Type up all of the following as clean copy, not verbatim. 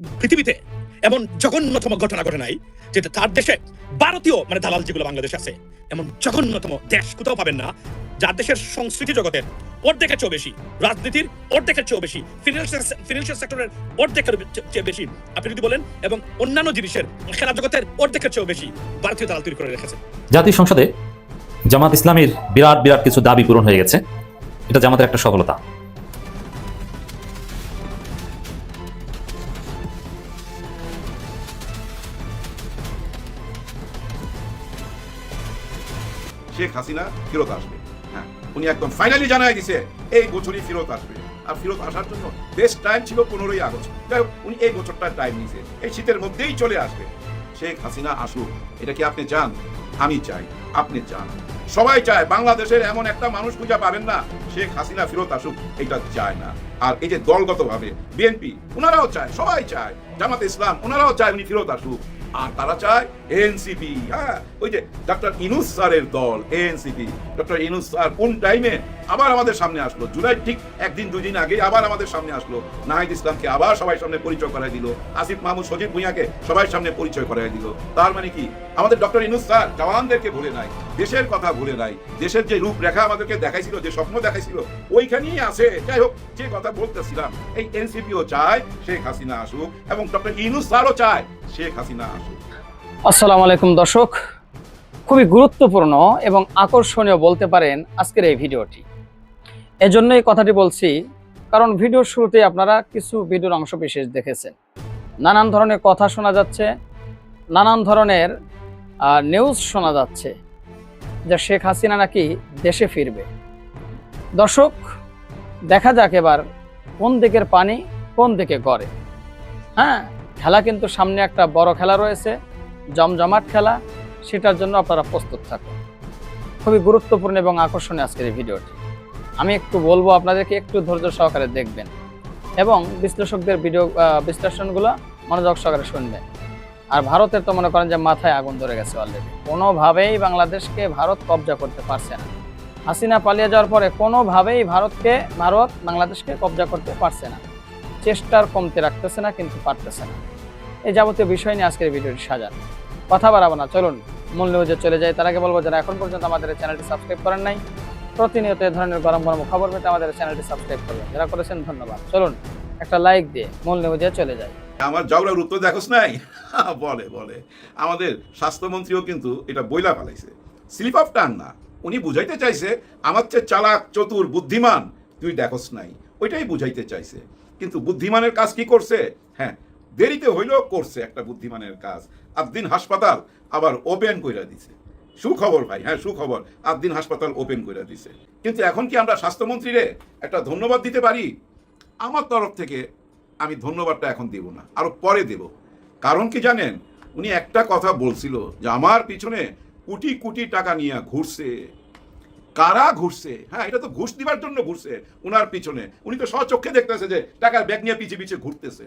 পৃথিবীতে এমন জঘন্যতম ঘটনা ঘটে নাই যেটা তার দেশে ভারতীয় মানে দালাল যেগুলো বাংলাদেশে আছে এমন জঘন্যতম দেশ কোথাও পাবেন না যার দেশের সংস্কৃতি জগতের অর্ধেকের চেয়েও বেশি, রাজনীতির অর্ধেকের চেয়েও বেশি, ফিনান্সিয়াল সেক্টরের অর্ধেকের চেয়ে বেশি আপনি যদি বলেন, এবং অন্যান্য জিনিসের খেলা জগতের অর্ধেকের চেয়েও বেশি ভারতীয় দালাল তৈরি করে রেখেছে। জাতীয় সংসদে জামাত ইসলামীর বিরাট বিরাট কিছু দাবি পূরণ হয়ে গেছে। এটা জামাতের একটা সফলতা। শেখ হাসিনা ফেরত আসবে। হ্যাঁ, উনি একদম ফাইনালি জানাই দিছে এই বছরই ফেরত আসবে। আর ফেরত আসার জন্য বেস্ট টাইম ছিল 15ই আগস্ট। যাই হোক, উনি এই বছরটা টাইম নিয়েছে, এই শীতের মধ্যেই চলে আসবে। শেখ হাসিনা আসুক, এটা কি আপনি চান? আমি চাই, আপনি চান, সবাই চায়। বাংলাদেশের এমন একটা মানুষ খুঁজে পাবেন না শেখ হাসিনা ফেরত আসুক এটা চায় না। আর এই যে দলগতভাবে বিএনপি ওনারাও চায়, সবাই চায়, জামাত ইসলাম ওনারাও চায় উনি ফেরত আসুক। আর তারা চায় এনসিপি, হ্যাঁ, ওই যে ডক্টর ইনুস স্যারের দল এনসিপি। ডক্টর ইনুস স্যার কোন টাইমে আবার আমাদের সামনে আসলো, জুলাই ঠিক একদিন দুদিন আগে আবার আমাদের সামনে আসলো। নাহিদ ইসলামকে আবার সবাই সামনে পরিচয় করাই দিল, আসিফ মাহমুদ সজীব ভুঁইয়াকে সবাই সামনে পরিচয় করাই দিল। তার মানে কি আমাদের ডক্টর ইনুস স্যার জওয়ানদেরকে ভুলে নাই, দেশের কথা ভুলে নাই, দেশের যে রূপরেখা আমাদেরকে দেখাইছিল, যে স্বপ্ন দেখাইছিল ওইখানেই আছে। যাই হোক, যে কথা বলতেছিলাম, এই এনসিপিও চায় শেখ হাসিনা আসুক এবং ডক্টর ইনুস স্যারও চায় শেখ হাসিনা আসুক। আসসালামু আলাইকুম দর্শক, খুবই গুরুত্বপূর্ণ এবং আকর্ষণীয় বলতে পারেন আজকের এই ভিডিওটি। এজন্যই কথাটি বলছি, কারণ ভিডিওর শুরুতে আপনারা কিছু ভিডিওর অংশ বিশেষ দেখেছেন। নানান ধরনের কথা শোনা যাচ্ছে, নানান ধরনের নিউজ শোনা যাচ্ছে যে শেখ হাসিনা নাকি দেশে ফিরবে। দর্শক, দেখা যাক এবার কোন দিকের পানি কোন দিকে গড়ে। হ্যাঁ, খেলা কিন্তু সামনে একটা বড় খেলা রয়েছে, জমজমাট খেলা, সেটার জন্য আপনারা প্রস্তুত থাকুন। খুবই গুরুত্বপূর্ণ এবং আকর্ষণীয় আজকের এই ভিডিওটি। আমি একটু বলবো আপনাদেরকে একটু ধৈর্য সহকারে দেখবেন এবং বিশ্লেষকদের ভিডিও বিশ্লেষণগুলো মনোযোগ সহকারে শুনবেন। আর ভারতের তো মনে করেন যে মাথায় আগুন ধরে গেছে অলরেডি। কোনোভাবেই বাংলাদেশকে ভারত কবজা করতে পারছে না। হাসিনা পালিয়ে যাওয়ার পরে কোনোভাবেই ভারত বাংলাদেশকে কবজা করতে পারছে না। চেষ্টার কমতে রাখতেছে না, কিন্তু পারতেছে না। এই যাবতীয় বিষয় নিয়ে আজকের ভিডিওটি সাজান। কথা বাড়াবো না, চলুন মূল নিউজে চলে যাই। তার আগে বলবো, যারা এখন পর্যন্ত আমাদের চ্যানেলটি সাবস্ক্রাইব করেন নাই, প্রতিনিয়ত এই ধরনের গরম গরম খবর পেতে আমাদের চ্যানেলটি সাবস্ক্রাইব করবেন। যারা করেছেন ধন্যবাদ। চলুন একটা লাইক দিয়ে মূল নিউজে চলে যাই। আমার জাউরার উত্তর দেখোস নাই? বলে বলে আমাদের স্বাস্থ্যমন্ত্রীও কিন্তু এটা বইলা ফেলাইছে, স্লিপ অফ টাং না। উনি বুঝাইতে চাইছে আমার চেয়ে চালাক, চতুর, বুদ্ধিমান তুই দেখোস নাই, ওইটাই বুঝাইতে চাইছে। কিন্তু বুদ্ধিমানের কাজ কি করছে? হ্যাঁ, দেরিতে হইলেও করছে একটা বুদ্ধিমানের কাজ। আদ্দিন হাসপাতাল আবার ওপেন কইরা দিছে। সুখবর ভাই, হ্যাঁ সুখবর, আদ্দিন হাসপাতাল ওপেন কইরা দিছে। কিন্তু এখন কি আমরা স্বাস্থ্যমন্ত্রীরে একটা ধন্যবাদ দিতে পারি? আমার তরফ থেকে আমি ধন্যবাদটা এখন দেব না, আরো পরে দেব। কারণ কি জানেন, উনি একটা কথা বলছিল যে আমার পিছনে কোটি কোটি টাকা নিয়ে ঘুরছে। কারা ঘুরছে? হ্যাঁ, এটা তো ঘুষ দিবার জন্য ঘুরছে উনার পিছনে। উনি তো স্বচক্ষে দেখতেছে যে টাকার ব্যাগ নিয়ে পিছিয়ে পিছিয়ে ঘুরতেছে।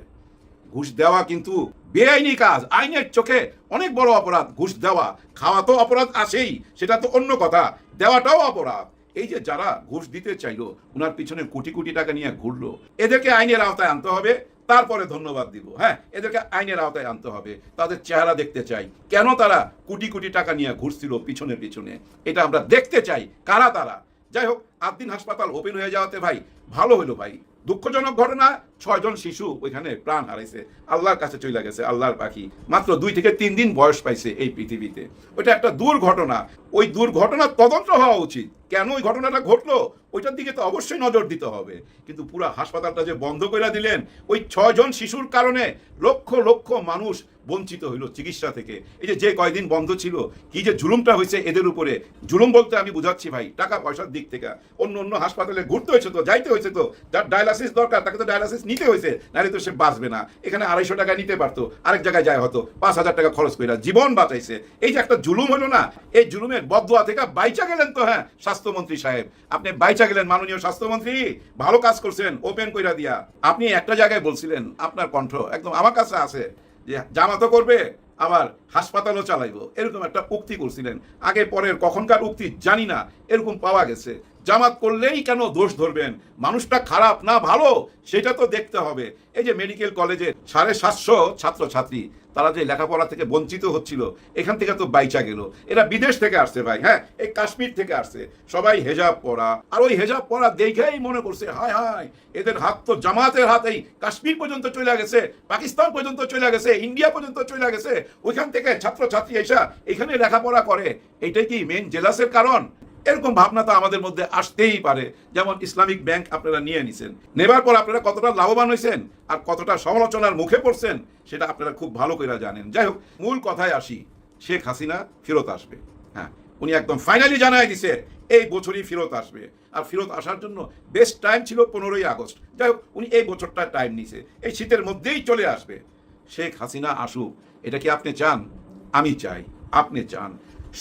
ঘুষ দেওয়া কিন্তু বেআইনি কাজ, আইনের চোখে অনেক বড় অপরাধ। ঘুষ দেওয়া, খাওয়া তো অপরাধ আছেই, সেটা তো অন্য কথা, দেওয়াটাও অপরাধ। এই যে যারা ঘুষ দিতে চাইলো, উনার পিছনে কোটি কোটি টাকা নিয়ে ঘুরলো, এদেরকে আইনের আওতায় আনতে হবে, তারপরে ধন্যবাদ দিব। হ্যাঁ, এদেরকে আইনের আওতায় আনতে হবে, তাদের চেহারা দেখতে চাই, কেন তারা কোটি কোটি টাকা নিয়ে ঘুরছিল পিছনে পিছনে, এটা আমরা দেখতে চাই, কারা তারা। যাই হোক, আদ্দিন হাসপাতাল ওপেন হয়ে যাওয়াতে ভাই ভালো হলো ভাই। দুঃখজনক ঘটনা, 6 জন শিশু ওইখানে প্রাণ হারাইছে, আল্লাহর কাছে চলে গেছে, আল্লাহর পাখি। মাত্র 2 থেকে 3 দিন বয়স পাইছে এই পৃথিবীতে। ওইটা একটা দুর্ঘটনা। ওই দুর্ঘটনার তদন্ত হওয়া উচিত, কেন ওই ঘটনাটা ঘটলো ওইটার দিকে তো অবশ্যই নজর দিতে হবে। কিন্তু পুরো হাসপাতালটা যে বন্ধ করে দিলেন, ওই 6 জন শিশুর কারণে লক্ষ লক্ষ মানুষ বঞ্চিত হইল চিকিৎসা থেকে। এই যে কয়দিন বন্ধ ছিল, কি যে জুলুমটা হয়েছে এদের উপরে। জুলুম বলতে আমি বুঝাচ্ছি ভাই টাকা পয়সার দিক থেকে। অন্য অন্য হাসপাতালে ঘুরতে হয়েছে তো, যাইতে হয়েছে তো, যার ডায়ালাসিস দরকার তাকে তো ডায়ালাসিস নিতে হয়েছে, নাহলে তো সে বাঁচবে না। এখানে 250 টাকা নিতে পারতো, আরেক জায়গায় যায় হতো 5000 টাকা খরচ করে জীবন বাঁচাইছে। এই যে একটা জুলুম হলো না, এই জুলুমের বদদোয়া থেকে বাইচা গেলেন তো। হ্যাঁ, স্বাস্থ্যমন্ত্রী সাহেব আপনি বাইচা গেলেন, মাননীয় স্বাস্থ্যমন্ত্রী, ভালো কাজ করছেন ওপেন কইরা দিয়া। আপনি একটা জায়গায় বলছিলেন, আপনার কণ্ঠ একদম আমার কাছে আছে, যে জামাতও করবে আবার হাসপাতালও চালাইবো, এরকম একটা উক্তি করছিলেন। আগে পরের কখনকার উক্তি জানি না, এরকম পাওয়া গেছে জামাত করলেই কেন দোষ ধরবেন? মানুষটা খারাপ না ভালো সেটা তো দেখতে হবে। এই যে মেডিকেল কলেজে 750 ছাত্রছাত্রী তারা যে লেখাপড়া থেকে বঞ্চিত হচ্ছিল, এখান থেকে তো বাইচা গেল। এরা বিদেশ থেকে আসছে ভাই, হ্যাঁ, এই কাশ্মীর থেকে আসছে, সবাই হেজাব পরা। আর ওই হেজাব পরা দেখেই মনে করছে হায় হায় এদের হাত তো জামাতের হাত এই কাশ্মীর পর্যন্ত চলে গেছে, পাকিস্তান পর্যন্ত চলে গেছে, ইন্ডিয়া পর্যন্ত চলে গেছে। ওইখান থেকে ছাত্রছাত্রী এসা এখানে লেখাপড়া করে, এটাই কি মেন জেলাসের কারণ? এরকম ভাবনা তো আমাদের মধ্যে আসতেই পারে। যেমন ইসলামিক ব্যাংক আপনারা নিয়ে নিছেন, নেবার পর আপনারা কতটা লাভবান হয়েছেন আর কতটা সমালোচনার মুখে পড়ছেন সেটা আপনারা খুব ভালো করে জানেন। যাই হোক, মূল কথায় আসি, শেখ হাসিনা ফেরত আসবে। হ্যাঁ, উনি একদম ফাইনালি জানাই দিছে এই বছরই ফেরত আসবে। আর ফেরত আসার জন্য বেস্ট টাইম ছিল 15ই আগস্ট। যাই হোক, উনি এই বছরটা টাইম নিছে, এই শীতের মধ্যেই চলে আসবে। শেখ হাসিনা আসুক, এটা কি আপনি চান? আমি চাই, আপনি চান,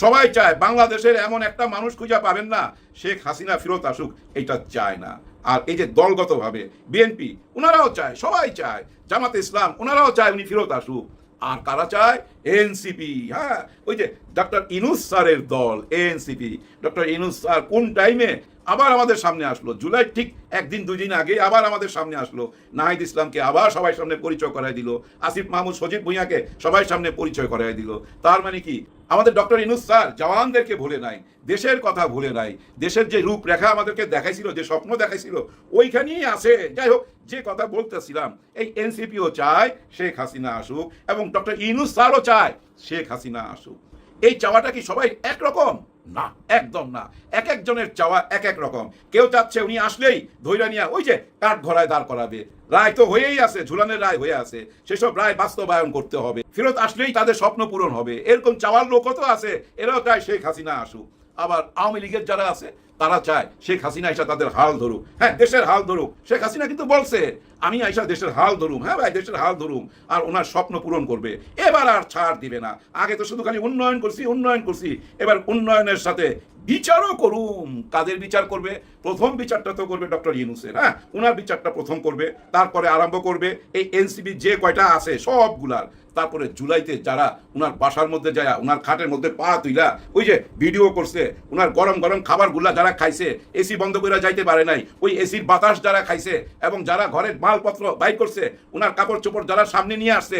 সবাই চায়। বাংলাদেশের এমন একটা মানুষ খুঁজে পাবেন না শেখ হাসিনা ফেরত আসুক এটা চায় না। আর এই যে দলগতভাবে বিএনপি ওনারাও চায়, সবাই চায়, জামাতে ইসলাম ওনারাও চায় উনি ফেরত আসুক। আর কারা চায়? এনসিপি। হ্যাঁ, ওই যে ডক্টর ইনুস স্যারের দল এনসিপি। ডক্টর ইনুস স্যার কোন টাইমে আবার আমাদের সামনে আসলো, জুলাই ঠিক একদিন দুদিন আগে আবার আমাদের সামনে আসলো, নাহিদ ইসলামকে আবার সবাই সামনে পরিচয় করাই দিল, আসিফ মাহমুদ সজীব ভুঁইয়াকে সবাই সামনে পরিচয় করাই দিল। তার মানে কি আমাদের ডক্টর ইনুস স্যার জওয়ানদেরকে ভুলে নাই, দেশের কথা ভুলে নাই, দেশের যে রূপরেখা আমাদেরকে দেখাইছিল, যে স্বপ্ন দেখাইছিল ওইখানেই আছে। যাই হোক, যে কথা বলতেছিলাম, এই এনসিপিও চায় শেখ হাসিনা আসুক এবং ডক্টর ইনুস স্যারও চায় শেখ হাসিনা আসুক। এই চাওয়াটা কি সবাই একরকম? না, একদম না। এক একজনের চাওয়া এক এক রকম। কেউ চাচ্ছে উনি আসলেই ধৈর্য নিয়ে ওই যে কাঠ ঘোড়ায় দাঁড় করাবে, রায় তো হয়েই আছে, ঝুলানের রায় হয়ে আছে, সেসব রায় বাস্তবায়ন করতে হবে, ফেরত আসলেই তাদের স্বপ্ন পূরণ হবে, এরকম চাওয়ার লোকও তো আছে। এরাও চায় শেখ হাসিনা আসুক। আবার আওয়ামী লীগের যারা আছে তারা চায় শেখ হাসিনা এসে তাদের হাল ধরুক, হ্যাঁ, দেশের হাল ধরুক। শেখ হাসিনা কিন্তু বলছে আমি আইসা দেশের হাল ধরুম, হ্যাঁ ভাই, দেশের হাল ধরুম, আর ওনার স্বপ্ন পূরণ করবে। এবার আর ছাড় দিবে না। আগে তো শুধু খালি উন্নয়ন করছি, এবার উন্নয়নের সাথে বিচারও করুম। কাদের বিচার করবে? প্রথম বিচারটা তো করবে ডক্টর ইউনূসের। হ্যাঁ, ওনার বিচারটা প্রথম করবে, তারপরে আরম্ভ করবে এই এনসিবি যে কয়টা আছে সবগুলার। তারপরে জুলাইতে যারা ওনার বাসার মধ্যে যায়, ওনার খাটের মধ্যে পা তুইলা ওই যে ভিডিও করছে, ওনার গরম গরম খাবারগুলা যারা খাইছে, এসি বন্ধ করে যাইতে পারে নাই, ওই এসির বাতাস যারা খাইছে, এবং যারা ঘরের মালপত্র বাইর করছে, ওনার কাপড় চোপড় যারা সামনে নিয়ে আসছে,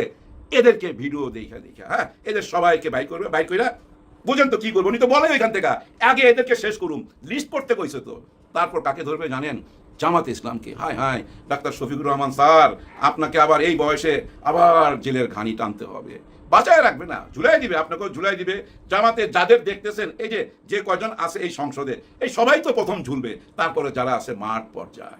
এদেরকে ভিডিও দেখা, হ্যাঁ, এদের সবাইকে বাইর করবে। বাইর কইরা বুঝেন তো কি করবো? উনি তো বলে এখান থেকে আগে এদেরকে শেষ করুন, লিস্ট করতে কইছে তো। তারপর কাকে ধরবে জানেন? জামাত ইসলামকে। হায় হায়, ডাক্তার শফিকুর রহমান স্যার, আপনাকে আবার এই বয়সে আবার জেলের ঘানি টানতে হবে। বাঁচায় রাখবে না, ঝুলাই দিবে, আপনাকেও ঝুলাই দিবে। জামাতে যাদের দেখতেছেন এই যে কয়জন আছে এই সংসদে, এই সবাই তো প্রথম ঝুলবে, তারপরে যারা আছে মাঠ পর্যায়ে।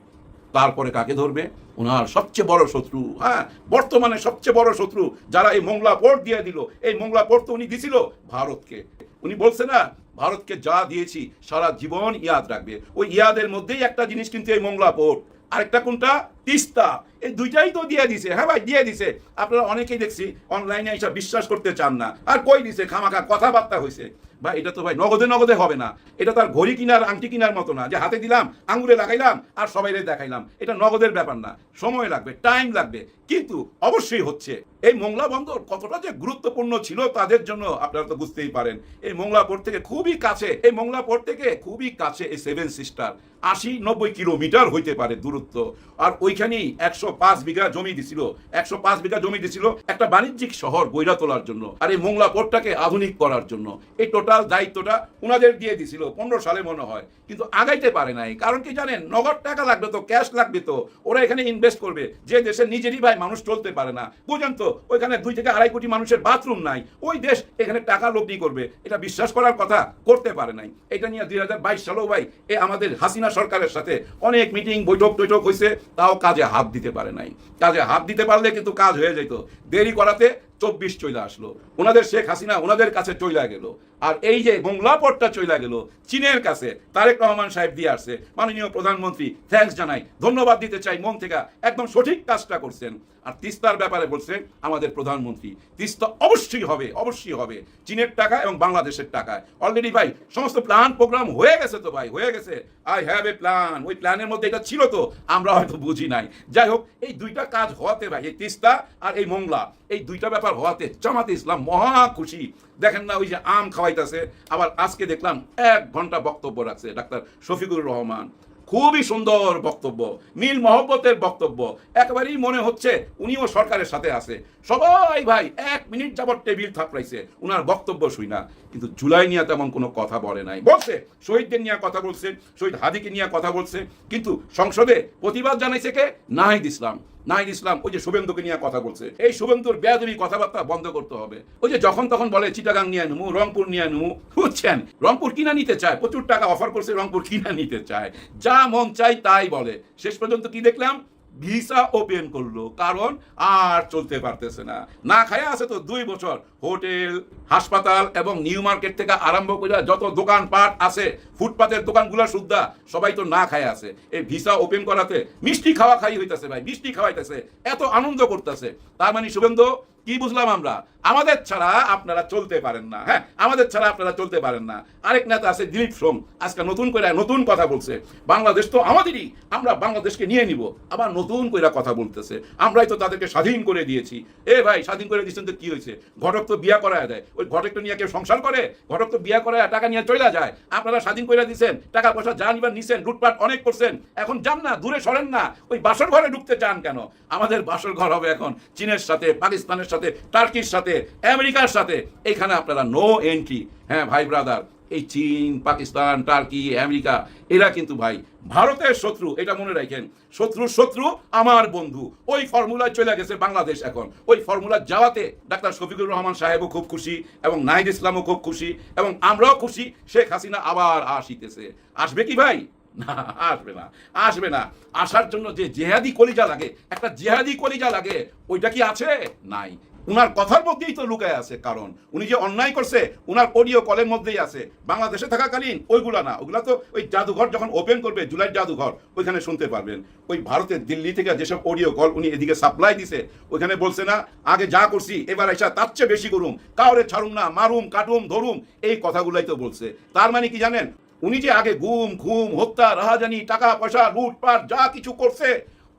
তারপরে কাকে ধরবে? ওনার সবচেয়ে বড় শত্রু, হ্যাঁ, বর্তমানে সবচেয়ে বড় শত্রু যারা এই মোংলা পোর্ট দিয়ে দিল। এই মোংলা পোর্ট তো উনি দিছিল ভারতকে। উনি বলছে না ভারতকে যা দিয়েছি সারা জীবন ইয়াদ রাখবে। ওই ইয়াদের মধ্যেই একটা জিনিস কিন্তু এই মোংলা পোর্ট, আরেকটা কোনটা? তিস্তা। এই দুইটাই তো দিয়ে দিছে। হ্যাঁ ভাই, দিয়ে দিছে। আপনারা অনেকেই দেখছি অনলাইনে এসে বিশ্বাস করতে চান না। আর কই দিছে? খামাখা কথাবার্তা হয়েছে। ভাই এটা তো ভাই নগদে হবে না। এটা তার ঘড়ি কিনার আংটি কিনার মতো না যে হাতে দিলাম, আঙুলে লাগাইলাম আর সবাই দেখাইলাম। এটা নগদের ব্যাপার না, সময় লাগবে, টাইম লাগবে, কিন্তু অবশ্যই হচ্ছে। এই মোংলা বন্দর কতটা যে গুরুত্বপূর্ণ ছিল তাদের জন্য আপনারা তো বুঝতেই পারেন। এই মোংলা পোর্ট থেকে খুবই কাছে, এই মোংলা পোর্ট থেকে খুবই কাছে এই 7 সিস্টার, 80-90 কিলোমিটার হইতে পারে দূরত্ব। আর ওইখানেই 105 বিঘা জমি দিছিল, 105 বিঘা জমি দিছিল একটা বাণিজ্যিক শহর গইরা তোলার জন্য, আর এই মোংলা পোর্টটাকে আধুনিক করার জন্য। এই টোটাল দায়িত্বটা ওনাদের দিয়ে দিছিল 15 সালে মনে হয়, কিন্তু আগাইতে পারে নাই। কারণ কি জানেন? নগদ টাকা লাগবে তো, ক্যাশ লাগবে তো। ওরা এখানে ইনভেস্ট করবে যে দেশের নিজেরই ভাই মানুষ চলতে পারে না, বুঝেন তো? ওইখানে 2 থেকে 2.5 কোটি মানুষের বাথরুম নাই, ওই দেশ এখানে টাকা লগ্নি করবে, এটা বিশ্বাস করার কথা, করতে পারে নাই। এটা নিয়ে 2022 সালেও ভাই আমাদের হাসিনা সরকারের সাথে অনেক মিটিং বৈঠক হয়েছে, তাও কাজে হাত দিতে পারে নাই। কাজে হাত দিতে পারলে কিন্তু কাজ হয়ে যেত। দেরি করাতে 24 চলে আসলো, ওনাদের শেখ হাসিনা ওনাদের কাছে চলে গেল। আর এই যে মোংলা পোর্টটা চলে গেল চীনের কাছে, তারেক রহমান সাহেব দিয়ে আসছে। মাননীয় প্রধানমন্ত্রী থ্যাঙ্কস জানাই, ধন্যবাদ দিতে চাই মন থেকে, একদম সঠিক কাজটা করছেন। আর তিস্তার ব্যাপারে বলছে আমাদের প্রধানমন্ত্রী তিস্তা অবশ্যই হবে, অবশ্যই হবে, চীনের টাকা এবং বাংলাদেশের টাকায়। অলরেডি ভাই সমস্ত প্ল্যান প্রোগ্রাম হয়ে গেছে তো ভাই, হয়ে গেছে। আই হ্যাভ এ প্ল্যান, ওই প্ল্যানের মধ্যে এটা ছিল তো, আমরা হয়তো বুঝি নাই। যাই হোক, এই দুইটা কাজ হওয়াতে ভাই, এই তিস্তা আর এই মোংলা, এই দুইটা ব্যাপার হওয়াতে জামাতে ইসলাম মহা খুশি। দেখেন না, ওই যে আম খাওয়াইতেছে, আবার আজকে দেখলাম 1 ঘন্টা বক্তব্য রাখছে ডাক্তার শফিকুর রহমান। খুবই সুন্দর বক্তব্য, মিল মহব্বতের বক্তব্য, একেবারেই মনে হচ্ছে উনিও সরকারের সাথে আছে। সবাই ভাই 1 মিনিট যাবত টেবিল থাপড়াইছে উনার বক্তব্য শুই না, কিন্তু জুলাই নিয়ে তেমন কোনো কথা বলে নাই। বলছে শহীদদের নিয়ে কথা বলছে, শহীদ হাদিকে নিয়ে কথা বলছে, কিন্তু সংসদে প্রতিবাদ জানাইছে কে? নাহিদ ইসলাম। নাহিদ ইসলাম ওই যে শুভেন্দুকে নিয়ে কথা বলছে। এই শুভেন্দুর বেয়াদবি কথাবার্তা বন্ধ করতে হবে। ওই যে যখন তখন বলে চিটাগাং নিয়ে নেবো, রংপুর নিয়ে নেবো, বুঝছেন? রংপুর কিনা নিতে চায়, প্রচুর টাকা অফার করছে, রংপুর কিনা নিতে চায়, যা মন চাই তাই বলে। শেষ পর্যন্ত কি দেখলাম? ভিসা ওপেন করলো, কারণ আর চলতে পারতেছে না, না খায়া আছে তো 2 বছর। হোটেল, হাসপাতাল এবং নিউ মার্কেট থেকে আরম্ভ করে যত দোকানপাট আছে, ফুটপাতের দোকানগুলো সুদ্ধা সবাই তো না খায় আছে। এই ভিসা ওপেন করাতে মিষ্টি খাওয়া খাই হইতেছে ভাই, মিষ্টি খাওয়াইতেছে, এত আনন্দ করতেছে। তার মানে শুভেন্দু কি বুঝলাম আমরা? আমাদের ছাড়া আপনারা চলতে পারেন না। হ্যাঁ, আমাদের ছাড়া আপনারা চলতে পারেন না। আরেক নেতা আছে দিলীপ সোম, আজকে নতুন করে নতুন কথা বলছে, বাংলাদেশ তো আমাদেরই, আমরা বাংলাদেশকে নিয়ে নিব। আবার নতুন করে কথা বলতেছে, আমরাই তো তাদেরকে স্বাধীন করে দিয়েছি। এ ভাই, স্বাধীন করে দিয়েছেন তো কি হয়েছে? ঘটক তো বিয়া করায় দেয়, ওই ঘটকটা নিয়ে কেউ সংসার করে? ঘটক তো বিয়া করায় টাকা নিয়ে চলে যায়। আপনারা স্বাধীন করে দিয়েছেন, টাকা পয়সা যা নিবার নিছেন, লুটপাট অনেক করছেন, এখন যান না, দূরে সরেন না। ওই বাসর ঘরে ঢুকতে চান কেন? আমাদের বাসর ঘর হবে এখন চীনের সাথে, পাকিস্তানের সাথে, টার্কির সাথে, আমেরিকার সাথে। এইখানে আপনারা নো এন্ট্রি। হ্যাঁ ভাই ব্রাদার, এই চীন, পাকিস্তান, টার্কি, আমেরিকা, এরা কিন্তু ভাই ভারতের শত্রু, এটা মনে রাখেন। শত্রুর শত্রু আমার বন্ধু, ওই ফর্মুলায় চলে গেছে বাংলাদেশ এখন। ওই ফর্মুলা যাওয়াতে ডাক্তার শফিকুর রহমান সাহেবও খুব খুশি, এবং নাহিদ ইসলামও খুব খুশি, এবং আমরাও খুশি। শেখ হাসিনা আবার আসিতেছে। আসবে কি ভাই? না, আসবে না, আসবে না। আসার জন্য যে জেহাদি কলিজা লাগে, একটা জেহাদি কলিজা লাগে, ওইটা কি আছে? নাই। উনার কথার মধ্যেই তো লুকায় আছে, কারণ উনি যে অন্যায় করছে উনার অডিও কলের মধ্যেই আছে। বাংলাদেশে থাকাকালীন ওইগুলা না, ওগুলা তো ওই জাদুঘর যখন ওপেন করবে, জুলাইয়ের জাদুঘর, ওইখানে শুনতে পারবেন। ওই ভারতের দিল্লি থেকে যেসব অডিও কল উনি এদিকে সাপ্লাই দিছে, ওইখানে বলছে না, আগে যা করছি এবার এসা তার চেয়ে বেশি করুম, কাউরে ছাড়ুম না, মারুম, কাটুম, ধরুম, এই কথাগুলাই তো বলছে। তার মানে কি জানেন? উনি যে আগে গুম, খুম, হত্যা, রাহাজানি, টাকা পয়সা, লুটপাট যা কিছু করছে,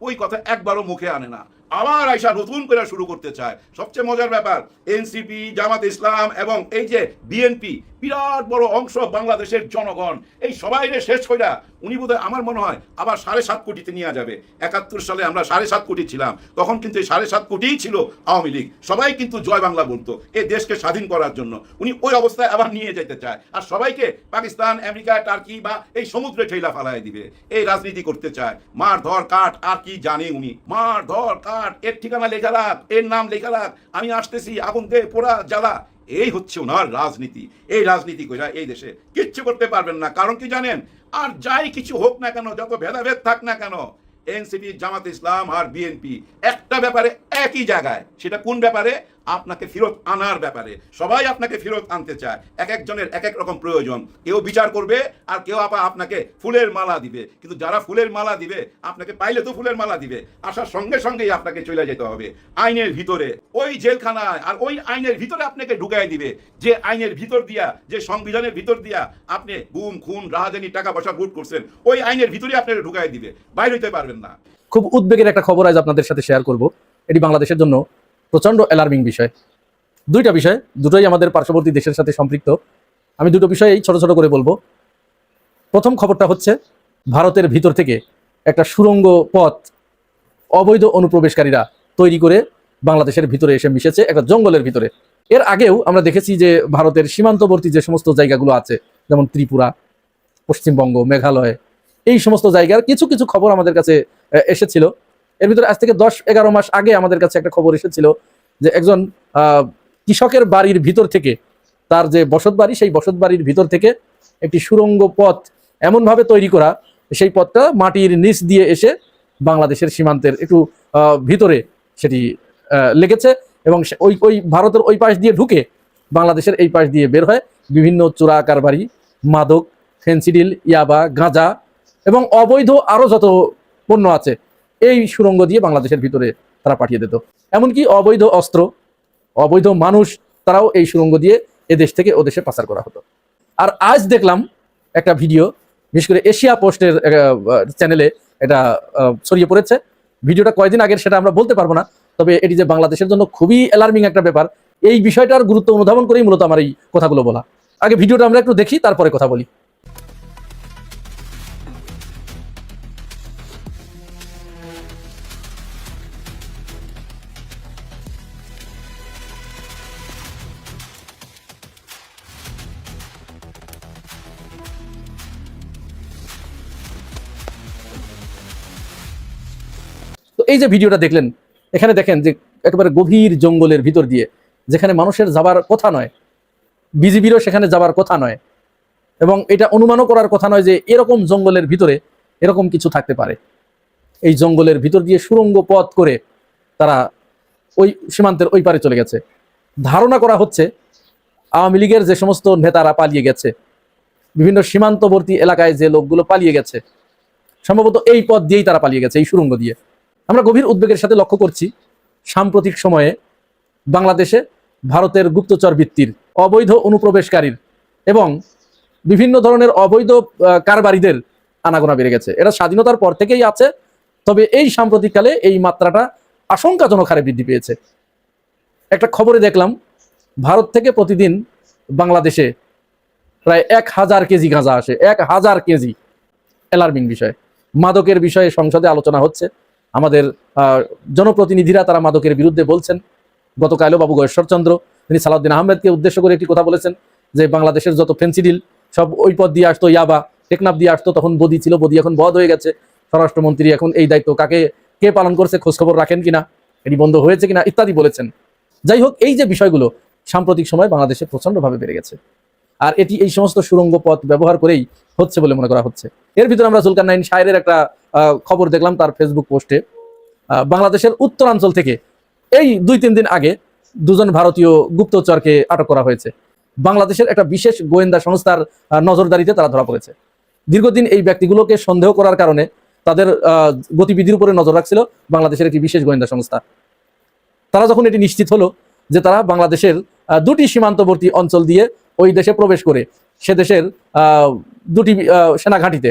ওই কথা একবারও মুখে আনে না, আবার আইসা নতুন করে শুরু করতে চায়। সবচেয়ে মজার ব্যাপার, এনসিপি, জামাত ইসলাম এবং এই যে বিএনপি, বিরাট বড় অংশ বাংলাদেশের জনগণ, এই সবাই শেষ কইরা উনি বোধহয়, আমার মনে হয় আবার 7.5 কোটিতে নিয়ে যাবে। 71 সালে আমরা 7.5 কোটি ছিলাম, তখন কিন্তু এই 7.5 কোটিই ছিল আওয়ামী লীগ। সবাই কিন্তু জয় বাংলা বলতো এই দেশকে স্বাধীন করার জন্য। উনি ওই অবস্থায় আবার নিয়ে যেতে চায়, আর সবাইকে পাকিস্তান, আমেরিকা, টার্কি বা এই সমুদ্রে ঠেলা ফালাই দিবে। এই রাজনীতি করতে চায়। মার ধর কাট, আর কি জানে উনি? মার ধর কাট, এর ঠিকানা লেখা রাখ, এর নাম লেখা রাখ, আমি আসতেছি, আগুন দে, পোড়া, জ্বালা। এই হচ্ছে ওনার রাজনীতি। এই রাজনীতি কইরা এই দেশে কিচ্ছু করতে পারবেন না। কারণ কি জানেন? আর যাই কিছু হোক না কেন, যত ভেদাভেদ থাক না কেন, এনসিপি, জামাত ইসলাম আর বিএনপি একটা ব্যাপারে একই জায়গায়। সেটা কোন ব্যাপারে? আপনাকে ফেরত আনার ব্যাপারে। সবাই আপনাকে ফেরত আনতে চায়। এক একজনের এক এক রকম প্রয়োজন। কেউ বিচার করবে, আর কেউ আপনাকে ফুলের মালা দিবে। কিন্তু যারা ফুলের মালা দিবে, আপনাকে পাইলে তো ফুলের মালা দিবে, আসার সঙ্গে সঙ্গেই আপনাকে চলে যেতে হবে আইনের ভিতরে, ওই জেলখানায়। আর ওই আইনের ভিতরে আপনাকে ঢুকাই দিবে, যে আইনের ভিতর দিয়া, যে সংবিধানের ভিতর দিয়া আপনি গুম, খুন, রাহাজানি, টাকা পয়সা লুট করছেন, ওই আইনের ভিতরে আপনাকে ঢুকাই দিবে, বাইরে হইতে পারবেন না। খুব উদ্বেগের একটা খবর আজ আপনাদের সাথে শেয়ার করব। এটি বাংলাদেশের জন্য প্রচন্ড অ্যালার্মিং বিষয়। দুইটা বিষয়, দুটোই আমাদের পার্শ্ববর্তী দেশের সাথে সম্পৃক্ত। আমি দুটো বিষয়েই ছোট ছোট করে বলবো। প্রথম খবরটা হচ্ছে, ভারতের ভিতর থেকে একটা সুড়ঙ্গ পথ অবৈধ অনুপ্রবেশকারীরা তৈরি করে বাংলাদেশের ভিতরে এসে মিশেছে, একটা জঙ্গলের ভিতরে। এর আগেও আমরা দেখেছি যে ভারতের সীমান্তবর্তী যে সমস্ত জায়গাগুলো আছে, যেমন ত্রিপুরা, পশ্চিমবঙ্গ, মেঘালয়, এই সমস্ত জায়গার কিছু কিছু খবর আমাদের কাছে এসেছিল। এর ভিতরে আজ থেকে 10-11 মাস আগে আমাদের কাছে একটা খবর এসেছিল যে একজন কৃষকের বাড়ির ভিতর থেকে, তার যে বসত বাড়ি, সেই বসত বাড়ির ভিতর থেকে একটি সুড়ঙ্গ পথ এমনভাবে তৈরি করা, সেই পথটা মাটির নিচ দিয়ে এসে বাংলাদেশের সীমান্তের একটু ভিতরে সেটি লেগেছে, এবং ওই ভারতের ওই পাশ দিয়ে ঢুকে বাংলাদেশের এই পাশ দিয়ে বের হয় বিভিন্ন চোরা কারবারি, মাদক, ফেন্সিডিল, ইয়াবা, গাঁজা এবং অবৈধ আরও যত পণ্য আছে, এই সুড়ঙ্গ দিয়ে বাংলাদেশের ভিতরে তারা পাঠিয়ে দিত। এমনকি অবৈধ অস্ত্র, অবৈধ মানুষ তারাও এই সুড়ঙ্গ দিয়ে এদেশ থেকে ও দেশে পাচার করা হতো। আর আজ দেখলাম একটা ভিডিও, বিশেষ করে এশিয়া পোস্টের চ্যানেলে এটা ছড়িয়ে পড়েছে। ভিডিওটা কয়দিন আগের সেটা আমরা বলতে পারবো না, তবে এটি যে বাংলাদেশের জন্য খুবই অ্যালার্মিং একটা ব্যাপার, এই বিষয়টার গুরুত্ব অনুধাবন করেই মূলত আমার এই কথাগুলো বলা। আগে ভিডিওটা আমরা একটু দেখি, তারপরে কথা বলি। তো এই যে ভিডিওটা দেখলেন, এখানে দেখেন যে একেবারে গভীর জঙ্গলের ভিতর দিয়ে, যেখানে মানুষের যাবার কথা নয়, বিজিবিরও সেখানে যাবার কথা নয়, এবং এটা অনুমানও করার কথা নয় যে এরকম জঙ্গলের ভিতরে এরকম কিছু থাকতে পারে। এই জঙ্গলের ভিতর দিয়ে সুড়ঙ্গ পথ করে তারা ওই সীমান্তের ওই পারে চলে গেছে। ধারণা করা হচ্ছে আওয়ামী লীগের যে সমস্ত নেতারা পালিয়ে গেছে, বিভিন্ন সীমান্তবর্তী এলাকায় যে লোকগুলো পালিয়ে গেছে, সম্ভবত এই পথ দিয়েই তারা পালিয়ে গেছে, এই সুড়ঙ্গ দিয়ে। আমরা গভীর উদ্বেগের সাথে লক্ষ্য করছি সাম্প্রতিক সময়ে বাংলাদেশে ভারতের গুপ্তচর বৃত্তির, অবৈধ অনুপ্রবেশকারীর এবং বিভিন্ন ধরনের অবৈধ কারবারিদের আনাগোনা বেড়ে গেছে। এটা স্বাধীনতার পর থেকেই আছে, তবে এই সাম্প্রতিককালে এই মাত্রাটা আশঙ্কাজনক হারে বৃদ্ধি পেয়েছে। একটা খবরে দেখলাম ভারত থেকে প্রতিদিন বাংলাদেশে প্রায় 1000 কেজি গাঁজা আসে, 1000 কেজি। অ্যালার্মিং বিষয়। মাদকের বিষয়ে সংসদে আলোচনা হচ্ছে, আমাদের জনপ্রতিনিধিরা তারা মাদকের বিরুদ্ধে বলছেন। গতকালও বাবু গয়েশ্বরচন্দ্র তিনি সালাউদ্দিন আহমেদকে উদ্দেশ্য করে একটি কথা বলেছেন যে বাংলাদেশের যত ফেন্সিডিল সব ওই পথ দিয়ে আসতো, ইয়াবা টেকনাফ দিয়ে আসতো, তখন বদি ছিল, বদি এখন বধ হয়ে গেছে। স্বরাষ্ট্রমন্ত্রী এখন এই দায়িত্ব কে পালন করছে, খোঁজখবর রাখেন কিনা, এটি বন্ধ হয়েছে কিনা ইত্যাদি বলেছেন। যাই হোক, এই যে বিষয়গুলো সাম্প্রতিক সময় বাংলাদেশে প্রচন্ডভাবে বেড়ে গেছে, আর এটি এই সমস্ত সুড়ঙ্গ পথ ব্যবহার করেই হচ্ছে বলে মনে করা হচ্ছে। এর ভিতরে আমরা জুলকারনাইন শায়ের একটা খবর দেখলাম তার ফেসবুক পোস্টে, বাংলাদেশের উত্তরাঞ্চল থেকে এই 2-3 দিন আগে 2জন ভারতীয় গুপ্তচরকে আটক করা হয়েছে। বাংলাদেশের একটা বিশেষ গোয়েন্দা সংস্থার নজরদারিতে তারা ধরা পড়েছে। দীর্ঘদিন এই ব্যক্তিগুলোকে সন্দেহ করার কারণে তাদের গতিবিধির উপরে নজর রাখছিল বাংলাদেশের একটি বিশেষ গোয়েন্দা সংস্থা। তারা যখন এটি নিশ্চিত হলো যে তারা বাংলাদেশের 2টি সীমান্তবর্তী অঞ্চল দিয়ে ওই দেশে প্রবেশ করে সে দেশের 2টি সেনাঘাঁটিতে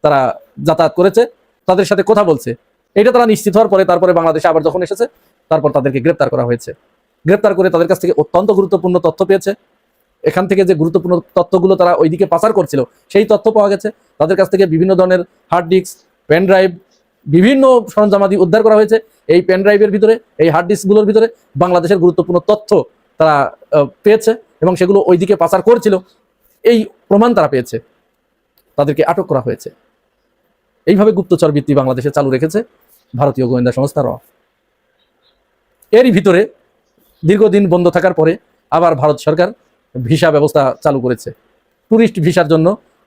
তারা যাতায়াত করেছে, তাদের সাথে কথা বলছে, এটা তারা নিশ্চিত হওয়ার পরে তারপরে বাংলাদেশে আবার যখন এসেছে তারপর তাদেরকে গ্রেপ্তার করা হয়েছে। গ্রেপ্তার করে তাদের কাছ থেকে অত্যন্ত গুরুত্বপূর্ণ তথ্য পেয়েছে। এখান থেকে যে গুরুত্বপূর্ণ তথ্যগুলো তারা ওইদিকে পাচার করছিল সেই তথ্য পাওয়া গেছে। তাদের কাছ থেকে বিভিন্ন ধরনের হার্ড ডিস্ক, পেন ড্রাইভ, বিভিন্ন সরঞ্জামাদি উদ্ধার করা হয়েছে। এই পেন ড্রাইভের ভিতরে, এই হার্ড ডিস্কগুলোর ভিতরে বাংলাদেশের গুরুত্বপূর্ণ তথ্য তারা পেয়েছে এবং সেগুলো ওইদিকে পাচার করছিল, এই প্রমাণ তারা পেয়েছে। তাদেরকে আটক করা হয়েছে। এইভাবে গুপ্তচর বৃত্তি বাংলাদেশে চালু রেখেছে ভারতীয় গোয়েন্দা সংস্থা র। এরই ভিতরে দীর্ঘদিন বন্ধ থাকার পরে আবার ভারত সরকার ভিসা ব্যবস্থা চালু করেছে। ট্যুরিস্ট ভিসার জন্য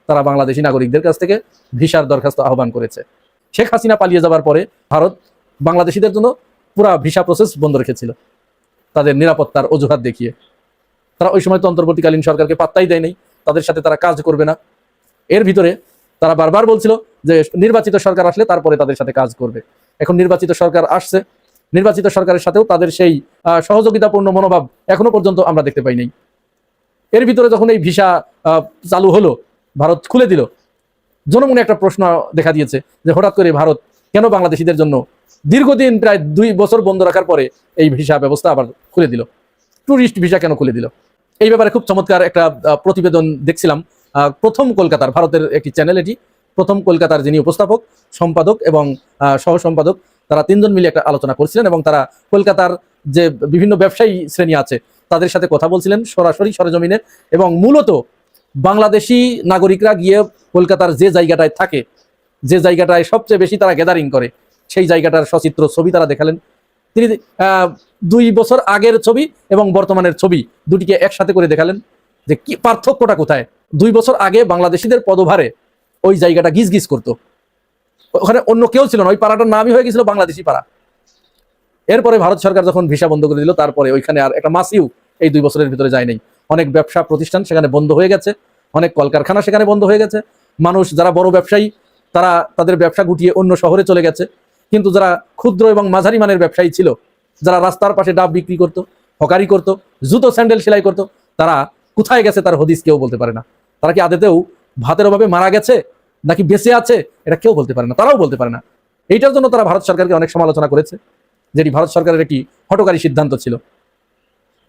তারা বাংলাদেশি নাগরিকদের কাছ থেকে ভিসার দরখাস্ত আহ্বান করেছে। শেখ হাসিনা পালিয়ে যাবার পরে ভারত বাংলাদেশিদের জন্য পুরা ভিসা প্রসেস বন্ধ রেখেছিল তাদের নিরাপত্তার অজুহাত দেখিয়ে। তারা ওই সময় তো অন্তর্বর্তীকালীন সরকারকে পাত্তাই দেয়নি, তাদের সাথে তারা কাজ করবে না। এর ভিতরে তারা বারবার বলছিল যে নির্বাচিত সরকার আসলে তারপরে তাদের সাথে কাজ করবে। এখন নির্বাচিত সরকার আসছে, নির্বাচিত সরকারের সাথেও তাদের সেই সহযোগিতাপূর্ণ মনোভাব এখনো পর্যন্ত আমরা দেখতে পাই নাই। এর ভিতরে যখন এই ভিসা চালু হলো, ভারত খুলে দিল, জনমনে একটা প্রশ্ন দেখা দিয়েছে যে হঠাৎ করে ভারত কেন বাংলাদেশিদের জন্য দীর্ঘদিন প্রায় 2 বছর বন্ধ রাখার পরে এই ভিসা ব্যবস্থা আবার খুলে দিল, ট্যুরিস্ট ভিসা কেন খুলে দিল। এই ব্যাপারে খুব চমৎকার একটা প্রতিবেদন দেখছিলাম প্রথম কলকাতার, ভারতের একটি চ্যানেল এটি, প্রথম কলকাতার যিনি উপস্থাপক, সম্পাদক এবং সহ সম্পাদক, তারা 3 জন মিলে একটা আলোচনা করছিলেন এবং তারা কলকাতার যে বিভিন্ন ব্যবসায়ী শ্রেণী আছে তাদের সাথে কথা বলছিলেন সরাসরি সরেজমিনে। এবং মূলত বাংলাদেশি নাগরিকরা গিয়ে কলকাতার যে জায়গাটায় থাকে, যে জায়গাটায় সবচেয়ে বেশি তারা গ্যাদারিং করে, সেই জায়গাটার সচিত্র ছবি তারা দেখালেন। তিনি 2 বছর আগের ছবি এবং বর্তমানের ছবি দুটিকে একসাথে করে দেখালেন যে কি পার্থক্যটা কোথায়। 2 বছর আগে বাংলাদেশিদের পদভারে ওই জায়গাটা গিজ গিজ করতো, ওখানে অন্য কেউ ছিল না, ওই পাড়াটার নামই হয়ে গেছিল বাংলাদেশি পাড়া। এরপরে ভারত সরকার যখন ভিসা বন্ধ করে দিল, তারপরে ওইখানে আর একটা মাসিও এই 2 বছরের ভিতরে যায় নাই। অনেক ব্যবসা প্রতিষ্ঠান সেখানে বন্ধ হয়ে গেছে, অনেক কলকারখানা সেখানে বন্ধ হয়ে গেছে। মানুষ যারা বড় ব্যবসায়ী তারা তাদের ব্যবসা গুটিয়ে অন্য শহরে চলে গেছে। কিন্তু যারা ক্ষুদ্র এবং মাঝারি মানের ব্যবসায়ী ছিল, যারা রাস্তার পাশে ডাব বিক্রি করতো, হকারি করতো, জুতো স্যান্ডেল সেলাই করতো, তারা কোথায় গেছে তার হদিস কেউ বলতে পারে না। তারা কি আদেতেও ভাতের অভাবে মারা গেছে নাকি বেঁচে আছে এটা কেউ বলতে পারে না, তারাও বলতে পারে না। এইটার জন্য তারা ভারত সরকারকে অনেক সমালোচনা করেছে, যেটি ভারত সরকারের একটি হঠকারী সিদ্ধান্ত ছিল।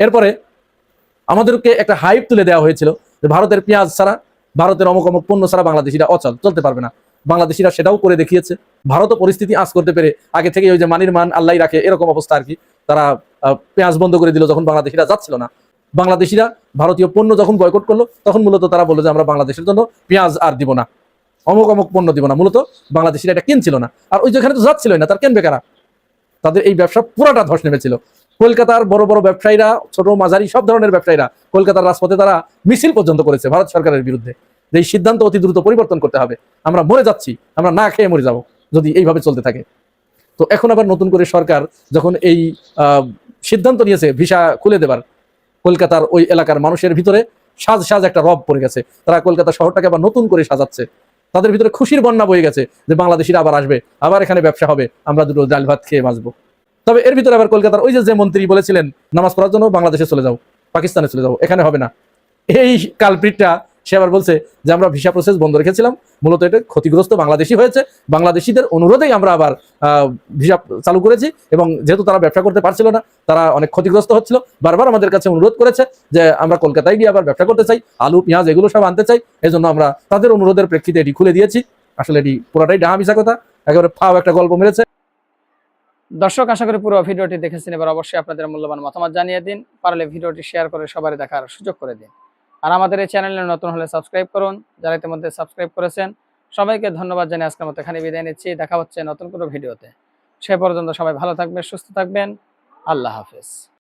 এরপরে আমাদেরকে একটা হাইপ তুলে দেওয়া হয়েছিল যে ভারতের পেঁয়াজ ছাড়া, ভারতের অমুক অমুক পণ্য ছাড়া বাংলাদেশিরা অচল, চলতে পারবে না। বাংলাদেশিরা সেটাও করে দেখিয়েছে। ভারতও পরিস্থিতি আঁচ করতে পেরে আগে থেকে ওই যে মানির মান আল্লাহ রাখে এরকম অবস্থা আর কি, তারা পেঁয়াজ বন্ধ করে দিল যখন বাংলাদেশিরা যাচ্ছিল না। বাংলাদেশিরা ভারতীয় পণ্য যখন বয়কট করলো তখন মূলত তারা বললো যে আমরা বাংলাদেশের জন্য পেঁয়াজ আর দিব না, অমুক অমুক পণ্য দিব না। মূলত বাংলাদেশিরা এটা কিনছিল না, আর ওই যেখানে তো যাচ্ছিলই না, তার কেনবে কারা? তাদের এই ব্যবসা পুরাটা ধস নেমেছিল। কলকাতার বড় বড় ব্যবসায়ীরা, ছোট মাঝারি সব ধরনের ব্যবসায়ীরা কলকাতার রাজপথে তারা মিছিল পর্যন্ত করেছে ভারত সরকারের বিরুদ্ধে, যে এই সিদ্ধান্ত অতি দ্রুত পরিবর্তন করতে হবে, আমরা মরে যাচ্ছি, আমরা না খেয়ে মরে যাব যদি এইভাবে চলতে থাকে। তো এখন আবার নতুন করে সরকার যখন এই সিদ্ধান্ত নিয়েছে ভিসা খুলে দেবার, কলকাতার ওই এলাকার মানুষের ভিতরে সাজ একটা রব পড়ে গেছে। তারা কলকাতা শহরটাকে আবার নতুন করে সাজাচ্ছে, তাদের ভিতরে খুশির বন্যা বয়ে গেছে যে বাংলাদেশিরা আবার আসবে, আবার এখানে ব্যবসা হবে, আমরা দুটো ডাল ভাত খেয়ে বাঁচবো। তবে এর ভিতরে আবার কলকাতার ওই যে মন্ত্রী বলেছিলেন নামাজ পড়ার জন্য বাংলাদেশে চলে যাও, পাকিস্তানে চলে যাও, এখানে হবে না, এই কালপ্রিটটা সে আবার বলছে যে আমরা ভিসা প্রসেস বন্ধ রেখেছিলাম, মূলত এটা ক্ষতিগ্রস্ত বাংলাদেশি হয়েছে, বাংলাদেশিদের অনুরোধেই আমরা আবার ভিসা চালু করেছি, এবং যেহেতু তারা ব্যবসা করতে পারছিল না, তারা অনেক ক্ষতিগ্রস্ত হচ্ছিল, বারবার আমাদের কাছে অনুরোধ করেছে যে আমরা কলকাতায় গিয়ে আবার ব্যবসা করতে চাই, আলু পেঁয়াজ এগুলো সব আনতে চাই, এই জন্য আমরা তাদের অনুরোধের প্রেক্ষিতে এটি খুলে দিয়েছি। আসলে এটি পুরোটাই ডাহা মিশা কথা, একেবারে ফাও একটা গল্প মেরেছে। দর্শক, আশা করি পুরো ভিডিওটি দেখেছেন। এবার অবশ্যই আপনাদের মূল্যবান মতামত জানিয়ে দিন, পারলে ভিডিওটি শেয়ার করে সবার দেখার সুযোগ করে দিন। আর আমাদের এই চ্যানেলে নতুন হলে সাবস্ক্রাইব করুন, যারা ইতিমধ্যে সাবস্ক্রাইব করেছেন সবাইকে ধন্যবাদ জানিয়ে আজকের মতো এখানে বিদায় নিচ্ছি। দেখা হচ্ছে নতুন কোনো ভিডিওতে। সে পর্যন্ত সবাই ভালো থাকবেন, সুস্থ থাকবেন। আল্লাহ হাফেজ।